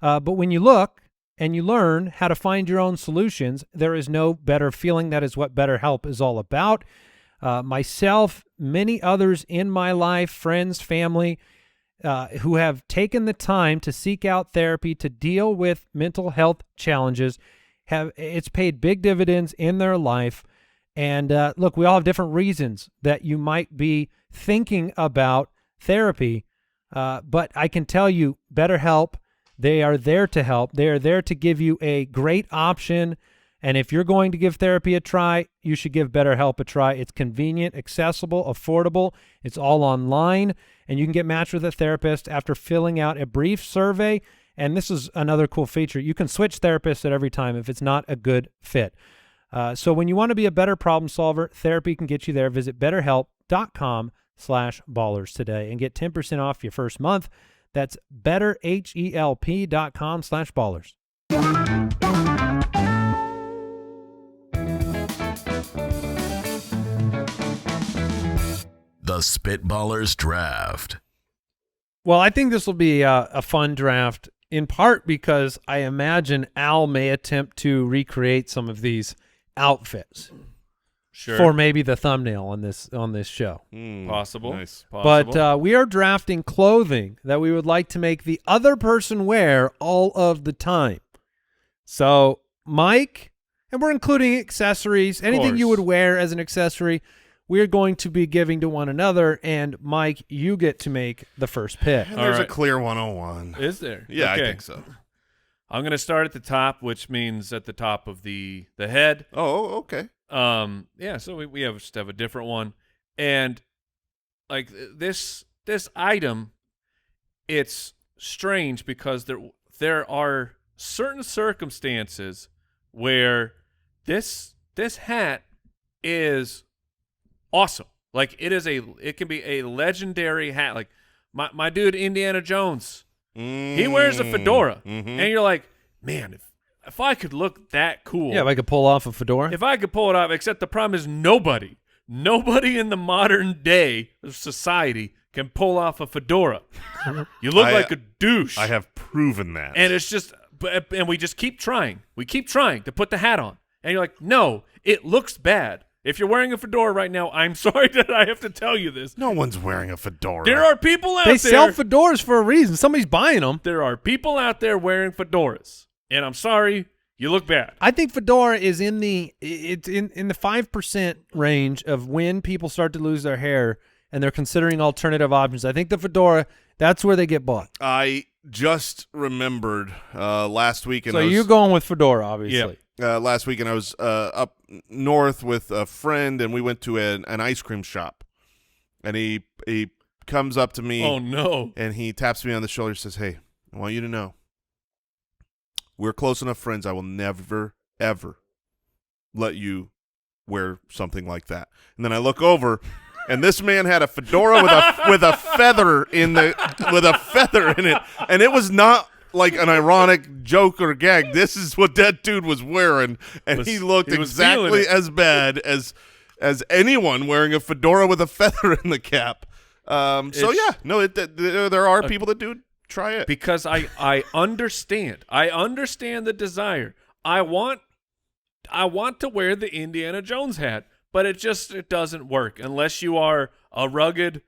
But when you look and you learn how to find your own solutions, there is no better feeling. That is what BetterHelp is all about. Myself, many others in my life, friends, family, who have taken the time to seek out therapy to deal with mental health challenges, it's paid big dividends in their life. And look, we all have different reasons that you might be thinking about therapy, but I can tell you, BetterHelp, they are there to help. They are there to give you a great option. And if you're going to give therapy a try, you should give BetterHelp a try. It's convenient, accessible, affordable. It's all online, and you can get matched with a therapist after filling out a brief survey. And this is another cool feature. You can switch therapists at every time if it's not a good fit. So when you want to be a better problem solver, therapy can get you there. Visit BetterHelp.com/ballers today and get 10% off your first month. That's BetterHelp.com/ballers. The Spitballers Draft. Well, I think this will be a fun draft, in part because I imagine Al may attempt to recreate some of these outfits for maybe the thumbnail on this show. Possible. Nice. But we are drafting clothing that we would like to make the other person wear all of the time. So, Mike, and we're including accessories, anything you would wear as an accessory, we're going to be giving to one another. And, Mike, you get to make the first pick. And there's a clear 101. Is there? Yeah, Okay. I think so. I'm going to start at the top, which means at the top of the head. Oh, okay. Yeah, so we just have a different one. And like this item, it's strange because there are certain circumstances where this hat is awesome. Like it can be a legendary hat. Like my dude Indiana Jones, he wears a fedora, and you're like, man, if I could look that cool, Yeah, if I could pull off a fedora. if I could pull it off. Except the problem is nobody in the modern day of society can pull off a fedora. You look like a douche. I have proven that. And it's just, and we just keep trying. We keep trying to put the hat on. And you're like, no, it looks bad. If you're wearing a fedora right now, I'm sorry that I have to tell you this. No one's wearing a fedora. There are people out They there. sell fedoras for a reason. Somebody's buying them. There are people out there wearing fedoras. And I'm sorry, you look bad. I think fedora is in the 5% range of when people start to lose their hair and they're considering alternative options. I think the fedora, that's where they get bought. I just remembered last week. So you're going with fedora, obviously. Last weekend I was up north with a friend, and we went to an ice cream shop. And he comes up to me. Oh, no. And he taps me on the shoulder and says, hey, I want you to know, we're close enough friends. I will never, ever let you wear something like that. And then I look over, and this man had a fedora with a feather in it, and it was not like an ironic joke or gag. This is what that dude was wearing, and he looked he was exactly feeling it. as bad as anyone wearing a fedora with a feather in the cap. There are people that do try it. Because I understand. I understand the desire. I want to wear the Indiana Jones hat, but it doesn't work unless you are a rugged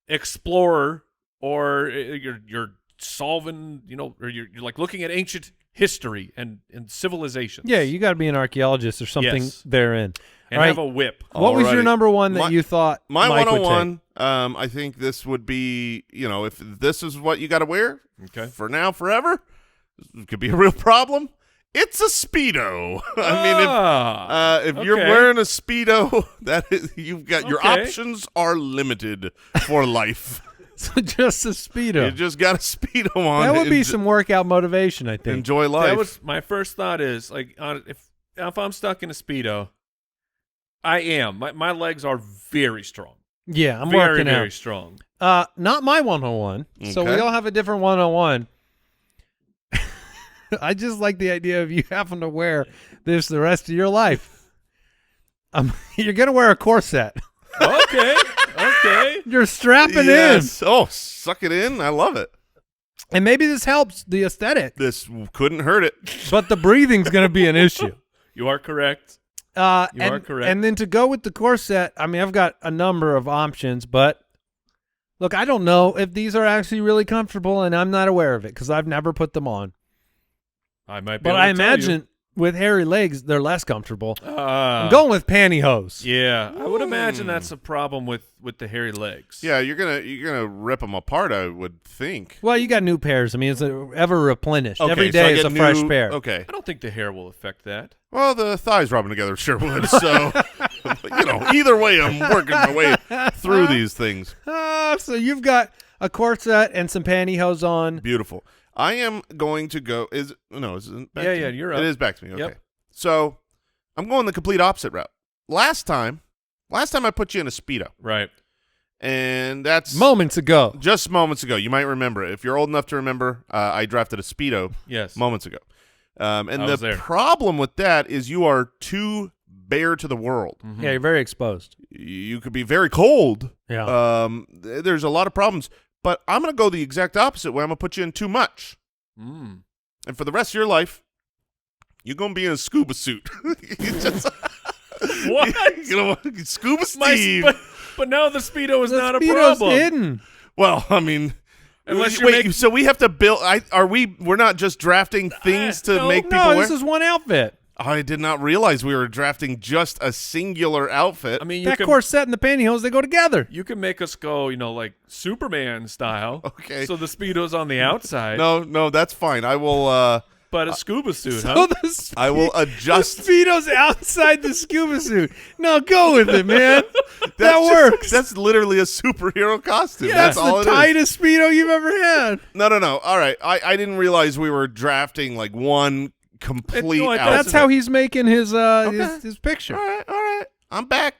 explorer or you're solving, or you're like looking at ancient history and civilizations. Yeah, you got to be an architect or something Yes. therein. And All right. have a whip. What was your Alrighty. number one that you thought My Mike would 101, I think this would be, if this is what you got to wear Okay. for now, forever, this could be a real problem. It's a Speedo. I mean, if you're okay. wearing a Speedo, you've got your Okay. options are limited for life. So just a Speedo. You just got a Speedo on. That would be and some workout motivation, I think. enjoy life. That was my first thought is like if I'm stuck in a Speedo, I am. My legs are very strong. Yeah, I'm very, working very out. strong. Not my 101. So we Okay. all have a different 101. I just like the idea of you having to wear this the rest of your life. You're going to wear a corset. Okay. You're strapping yes. Oh, suck it in. I love it. in. And maybe this helps the aesthetic, This couldn't hurt it. but the breathing's going to be an issue. You are correct. You are correct. And then to go with the corset, I mean, I've got a number of options, but look, I don't know if these are actually really comfortable, and I'm not aware of it because I've never put them on. I might be But able I to tell imagine with hairy legs, they're less comfortable. you. I'm going with pantyhose. Yeah, I would imagine that's a problem with the hairy legs. Yeah, you're gonna rip them apart, I would think. Well, you got new pairs. I mean, it's ever replenished. Okay, Every so I day is get a fresh new- pair. Okay. I don't think the hair will affect that. Well, the thighs rubbing together sure would. So, either way, I'm working my way through these things. So you've got a corset and some pantyhose on. Beautiful. I am going to go. Is it back Yeah, to yeah, me? you're up. It is back to me. Okay. Yep. So, I'm going the complete opposite route. Last time I put you in a Speedo, Right. and that's Moments ago. just moments ago. You might remember it. If you're old enough to remember, I drafted a Speedo Yes. moments ago. And I was the there. problem with that is you are too bare to the world. Mhm. Yeah, you're very exposed. You could be very cold. Yeah. There's a lot of problems. But I'm going to go the exact opposite way. I'm going to put you in too much. Mm. And for the rest of your life, you're going to be in a scuba suit. What? Scuba Steve. But now the Speedo is The not a Speedo's problem. hidden. Well, I mean, Unless you wait. make- So we have to build. We're not just drafting things to no, make people No, wear. this is one outfit. I did not realize we were drafting just a singular outfit. I mean, you That can corset and the pantyhose, they go together. you can make us go, like Superman style. Okay. So the Speedo's on the outside. no, that's fine. I will. But a scuba suit, So huh? the I will adjust. Speedo's outside the scuba suit. No, go with it, man. That That's works. That's literally a superhero costume. That's all the it is. tightest Speedo you've ever had. No. All right. I didn't realize we were drafting like one complete no, outfit. That's how he's making his his picture. All right. I'm back.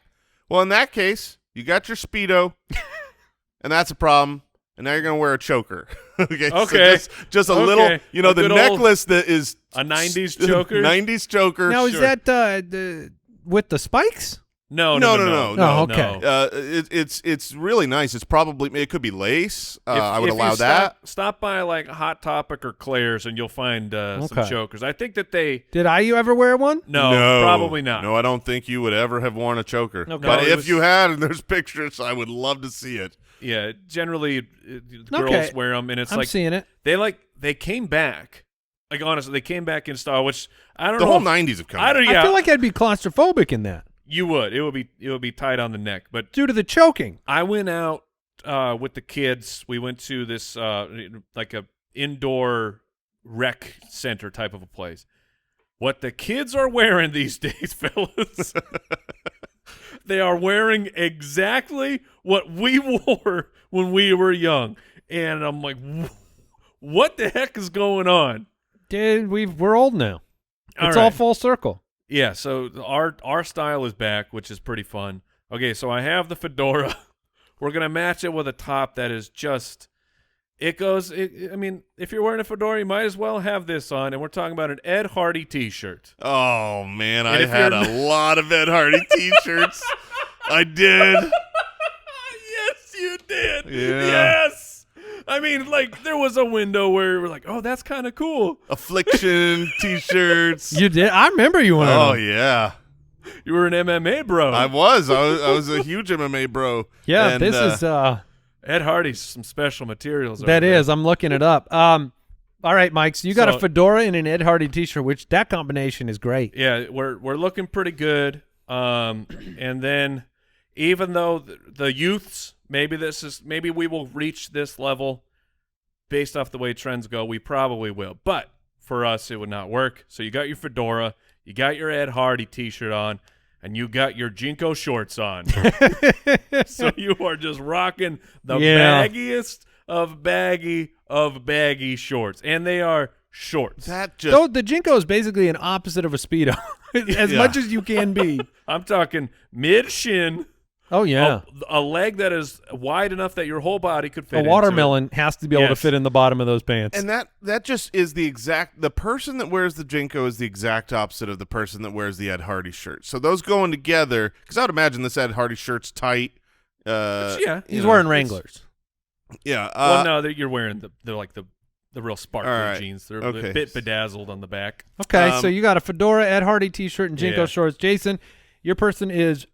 Well, in that case, you got your Speedo, and that's a problem. And now you're going to wear a choker. Okay. Okay. So just a Okay. little, A the good necklace that is A 90s choker? 90s choker. Now, is Sure. that with the spikes? No. Oh, okay. It's really nice. It's probably, it could be lace. I would If you allow that. Stop by like Hot Topic or Claire's and you'll find some Okay. chokers. I think that they Did you ever wear one? no, probably not. No, I don't think you would ever have worn a choker. Okay. But No, it if was- you had, and there's pictures, I would love to see it. Yeah, generally girls Okay. wear them, and it's I'm like seeing it. they came back. Like honestly, they came back in style, which I don't The know. whole if- 90s have come. I don't. Yeah, I feel like I'd be claustrophobic in that you would. It would be tight on the neck. But due to the choking. I went out with the kids. We went to this like a indoor rec center type of a place. What the kids are wearing these days, fellas, they are wearing exactly what we wore when we were young. And I'm like, what the heck is going on? Dude, we're old now. All It's right. all full circle. Yeah, so our style is back, which is pretty fun. Okay, so I have the fedora. We're going to match it with a top that is just I mean, if you're wearing a fedora, you might as well have this on, and we're talking about an Ed Hardy t-shirt. Oh, man, And I if had you're- a lot of Ed Hardy T-shirts. I did. Yes, you did. Yeah. Yes. I mean, like, there was a window where we're like, oh, that's kind of cool. Affliction T-shirts. You did? I remember you wearing Oh, them. yeah. You were an MMA bro. I was a huge MMA bro. Yeah, And, this is Ed Hardy's some special materials. that over there. is. I'm looking it up. All right, Mike. So you got a So- fedora and an Ed Hardy T-shirt, which that combination is great. Yeah, we're looking pretty good. And then even though the youths, maybe we will reach this level based off the way trends go. We probably will, but for us, it would not work. So you got your fedora, you got your Ed Hardy T-shirt on, and you got your Jinko shorts on. So you are just rocking the Yeah. baggiest of baggy shorts, and they are shorts. That just So the Jinko is basically an opposite of a Speedo, as Yeah. much as you can be. I'm talking mid shin. Oh, yeah. A leg that is wide enough that your whole body could fit A into watermelon has to be able to Yes. fit in the bottom of those pants. And that just is the person that wears the Jinko is the exact opposite of the person that wears the Ed Hardy shirt. So those going together, because I would imagine this Ed Hardy shirt's tight. Yeah. He's wearing Wranglers. Yeah. well, no, you're wearing they're like the real sparkly all right. jeans. They're Okay. a bit bedazzled on the back. Okay, so Um, you got a fedora, Ed Hardy T-shirt, and Jinko Yeah. shorts. Jason, your person is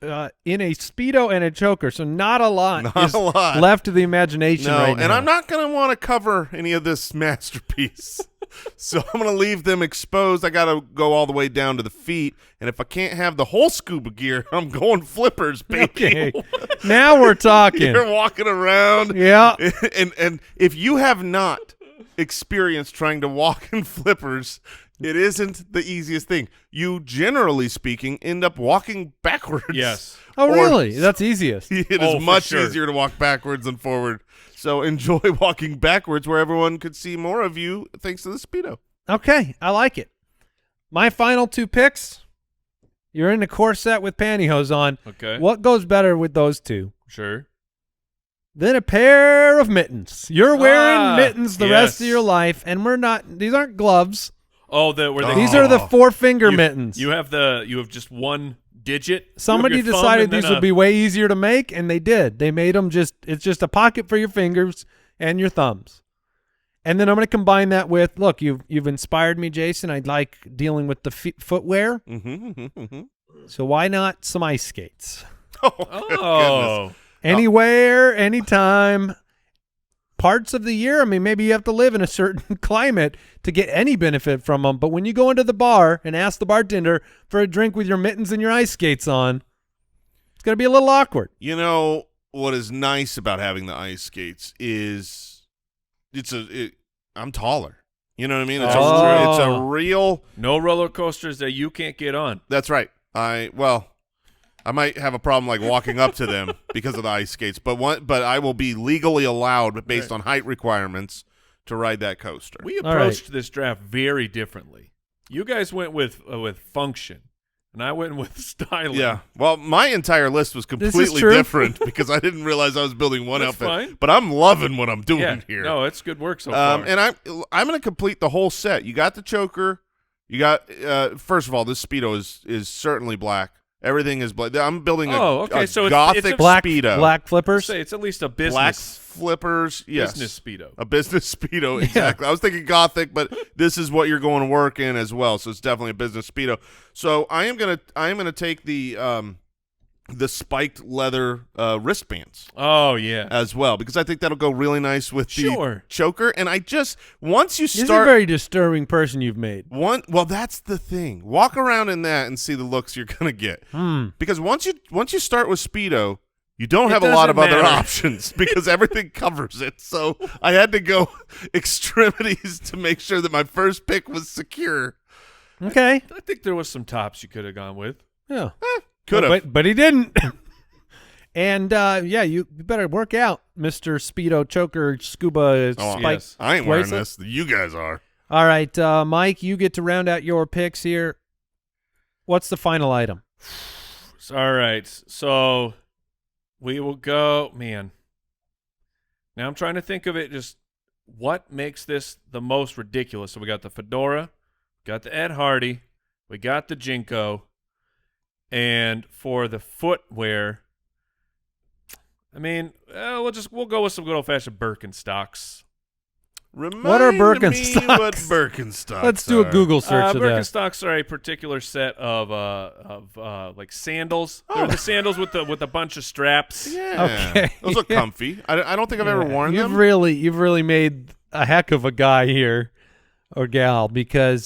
in a Speedo and a choker, so not a lot Not is a lot. left to the imagination No, right now. and I'm not going to want to cover any of this masterpiece. So I'm going to leave them exposed. I got to go all the way down to the feet. And if I can't have the whole scuba gear, I'm going flippers, baby. Okay, now we're talking. You're walking around. Yeah. And if you have not experienced trying to walk in flippers, it isn't the easiest thing. You, generally speaking, end up walking backwards. Yes. Oh, Or- really? That's easiest. It Oh, is for much sure. easier to walk backwards than forward. So enjoy walking backwards where everyone could see more of you thanks to the Speedo. Okay, I like it. My final two picks. You're in a corset with pantyhose on. Okay. What goes better with those two Sure. than a pair of mittens? You're wearing mittens the rest of yes. your life, and we're not. These aren't gloves. Oh, These are the Oh. 4-finger you, mittens. You have just one digit. Somebody your thumb decided and then these would be way easier to make, and they did. They made them it's just a pocket for your fingers and your thumbs. And then I'm going to combine that with, look, you've inspired me, Jason. I like dealing with the footwear, so why not some ice skates? Oh. Anywhere, anytime, parts of the year. I mean, maybe you have to live in a certain climate to get any benefit from them. But when you go into the bar and ask the bartender for a drink with your mittens and your ice skates on, it's going to be a little awkward. You know, what is nice about having the ice skates is I'm taller. You know what I mean? Oh. It's a real. No roller coasters that you can't get on. That's right. I might have a problem like walking up to them because of the ice skates, but I will be legally allowed based on height requirements to ride that coaster. We approached this draft very differently. You guys went with function, and I went with styling. Yeah. Well, my entire list was completely true. different because I didn't realize I was building one That's outfit. fine. But I'm loving what I'm doing here. No, it's good work so far. And I'm going to complete the whole set. You got the choker. You got first of all, this Speedo is certainly black. Everything is black. I'm building so a it's gothic a Speedo. Black flippers. Say it's at least a business Black flippers. Yes. business Speedo. A business Speedo, exactly. I was thinking gothic, but this is what you're going to work in as well, so it's definitely a business Speedo. So I am gonna take the spiked leather wristbands Oh yeah. as well because I think that'll go really nice with the Sure. choker. And once you This is a start very disturbing person you've made. well, that's the thing. Walk around in that and see the looks you're gonna get. Because once you start with Speedo, you don't have a lot of doesn't other matter. options because everything covers it. So I had to go extremities to make sure that my first pick was secure. Okay. I think there was some tops you could have gone with. Yeah. Could have. But he didn't. And you better work out, Mr. Speedo Choker Scuba Oh, Spike. yes. I ain't wearing bracelet. this. You guys are. All right, Mike, you get to round out your picks here. What's the final item? All right. So we will go, man. Now I'm trying to think of it just what makes this the most ridiculous. So we got the fedora, got the Ed Hardy, we got the Jinko, and for the footwear, I mean, we'll go with some good old-fashioned Birkenstocks. What are Remind me Birkenstocks? what Birkenstocks Let's do a are. Google search of that. Birkenstocks are a particular set of like sandals. They're the sandals with a bunch of straps. Yeah. Okay. Those look comfy. I don't think I've ever worn You've them. really made a heck of a guy here, or gal, because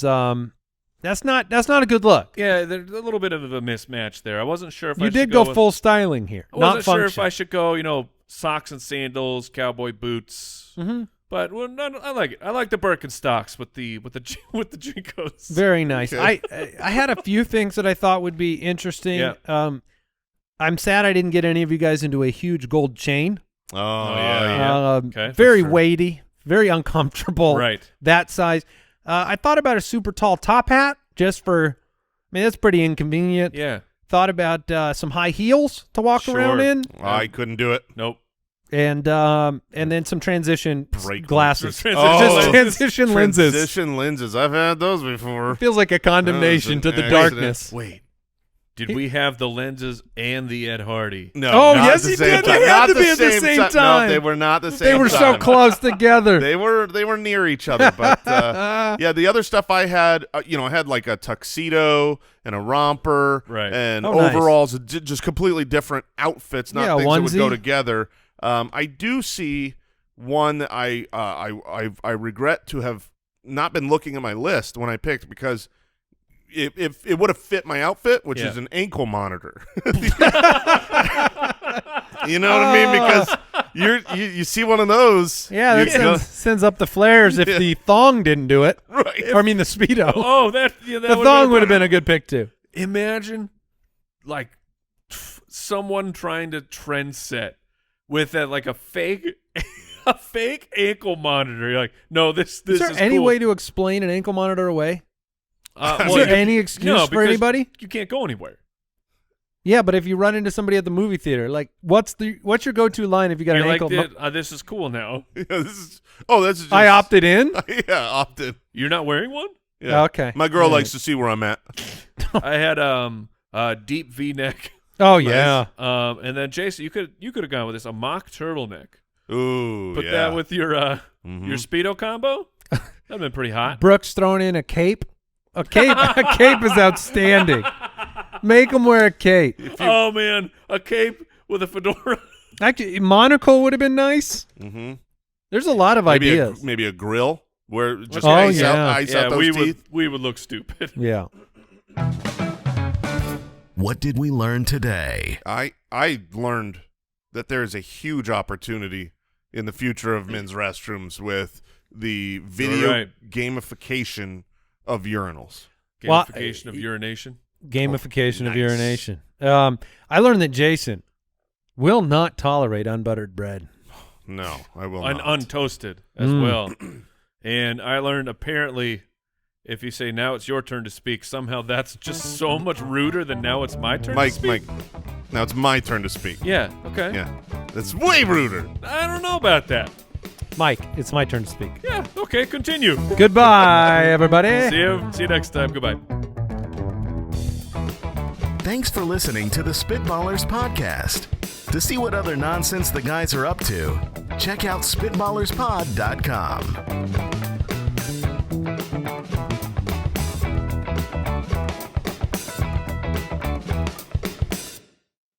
that's not a good look. Yeah, there's a little bit of a mismatch there. I wasn't sure if I You should did go with- full styling here, I not wasn't sure function. if I should go, socks and sandals, cowboy boots. Mm-hmm. But I like it. I like the Birkenstocks with the Jinkos. Very nice. Okay. I had a few things that I thought would be interesting. Yeah. I'm sad I didn't get any of you guys into a huge gold chain. Oh, yeah. Okay, for Very sure. weighty, very uncomfortable. Right. That size. I thought about a super tall top hat just for. I mean, that's pretty inconvenient. Yeah. Thought about some high heels to walk around Sure. in, I couldn't do it. Nope. and then some transition Break glasses. Oh. Just transition lenses. Transition lenses. I've had those before. Feels like a condemnation to That was the an darkness. accident. Wait. Did we have the lenses and the Ed Hardy? No. Oh, not yes, the he same did. They time. had Not to be at the same No, time. they were not the same They were so time. close together. They were near each other, but yeah, the other stuff I had, I had like a tuxedo and a romper, Right. and Oh, nice. overalls, just completely different outfits, not Yeah, things that would go onesie. together. I do see one that I regret to have not been looking at my list when I picked because it would have fit my outfit, which Yeah. is an ankle monitor. You know what I mean? Because you see one of those. Yeah, you that sends up the flares if Yeah. the thong didn't do it. right. Or, I mean, the Speedo. Oh, that the thong would have been a good pick, too. Imagine, like, someone trying to trend set with a fake ankle monitor. You're like, no, this Is there is any cool. way to explain an ankle monitor away? Is Well, there any excuse no, for because anybody? You can't go anywhere. Yeah, but if you run into somebody at the movie theater, like, what's your go-to line if you got You're an like, ankle? this is cool now. Yeah, that's just, I opted in. Yeah, opted. You're not wearing one? Yeah. Okay. My girl All likes right. to see where I'm at. I had a deep V-neck. Oh yeah. And then Jason, you could have gone with this, a mock turtleneck. Ooh, Put yeah. that with your Mhm. your Speedo combo. That'd been pretty hot. Brooks throwing in a cape. A cape is outstanding. Make him wear a cape. Oh man, a cape with a fedora. Actually, monocle would have been nice. Mm-hmm. There's a lot of Maybe ideas. maybe a grill where just Oh, ice yeah. out those teeth. we would look stupid. Yeah. What did we learn today? I learned that there is a huge opportunity in the future of men's restrooms with the video right. gamification of urinals. Gamification of urination. Gamification of nice. urination. I learned that Jason will not tolerate unbuttered bread. No, I will not. Untoasted as well. And I learned apparently if you say now it's your turn to speak, somehow that's just so much ruder than now it's my turn to speak. Mike, now it's my turn to speak. Yeah, okay. Yeah, that's way ruder. I don't know about that. Mike, it's my turn to speak. Yeah, okay, continue. Goodbye, everybody. See you next time. Goodbye. Thanks for listening to the Spitballers podcast. To see what other nonsense the guys are up to, check out SpitballersPod.com.